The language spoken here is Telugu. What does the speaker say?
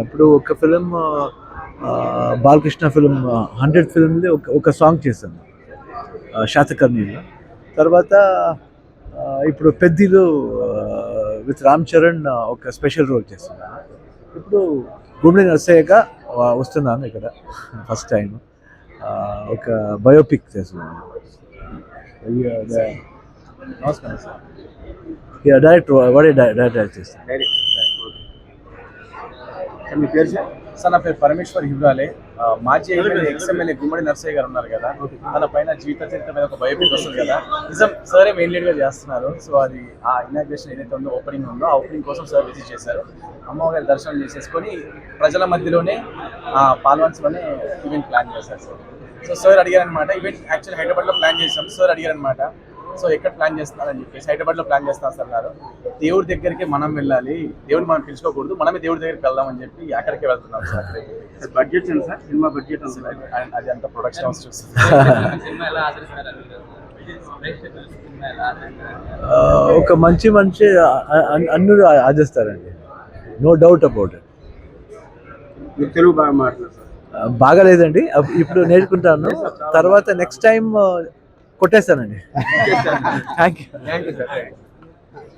ఇప్పుడు ఒక ఫిలిం బాలకృష్ణ ఫిలిం 100 ఫిలింది ఒక సాంగ్ చేశాను శాతకర్ణిలో. తర్వాత ఇప్పుడు పెద్దిలో విత్ రామ్ చరణ్ ఒక స్పెషల్ రోల్ చేస్తున్నాను. ఇప్పుడు గుమ్మడి నర్సయ్యగా వస్తున్నాను ఇక్కడ ఫస్ట్ టైం. ఒక బయోపిక్ చేస్తున్నాను. నమస్కారం సార్. డైరెక్టర్ చేస్తాను. మీ పేరు సార్? నా పేరు పరమేశ్వర్ హివ్రాలే. మాజీ ఎమ్మెల్యే ఎక్స్ఎమ్మెల్యే గుమ్మడి నర్సయ్య గారు ఉన్నారు కదా, తన పైన జీవిత చరిత్ర మీద ఒక బయోపిక్ వస్తుంది కదా. నిజం సరే మెయిన్ లీడ్గా చేస్తున్నారు. సో అది ఆ ఇనాగ్రేషన్ ఏదైతే ఉందో, ఓపెనింగ్ ఉందో, ఆ ఓపెనింగ్ కోసం సార్ విజిట్ చేశారు. అమ్మవారి దర్శనం చేసేసుకొని ప్రజల మధ్యలోనే పాల్వంచలోనే ఈవెంట్ ప్లాన్ చేశారు సార్. సో సార్ అడిగారనమాట, ఈవెంట్ యాక్చువల్లీ హైదరాబాద్లో ప్లాన్ చేశాం. సార్ అడిగారనమాట, సో ఎక్కడ ప్లాన్ చేస్తున్నారని చెప్పేసి. హైదరాబాద్లో ప్లాన్ చేస్తున్నారు సార్ అన్నారు. దేవుడి దగ్గరికి మనం వెళ్ళాలి, దేవుడిని మనం పిలుచుకోకూడదు, మనమే దేవుడి దగ్గరికి వెళ్దామని చెప్పి అక్కడికే వెళ్తున్నాం సార్. బడ్జెట్ ఎంత సార్? సినిమా బడ్జెట్ అది అంత ప్రొడక్షన్ హౌస్ చూస్తుంది. ఒక మంచి అన్నులు ఆదిస్తారండి, నో డౌట్ అబౌట్ ఇట్. మీరు తెలుగు బాగా మాట్లాడారు సార్? బాగాలేదండి, ఇప్పుడు నేర్చుకుంటాను. తర్వాత నెక్స్ట్ టైం కొట్టేస్తానండి. Thank you.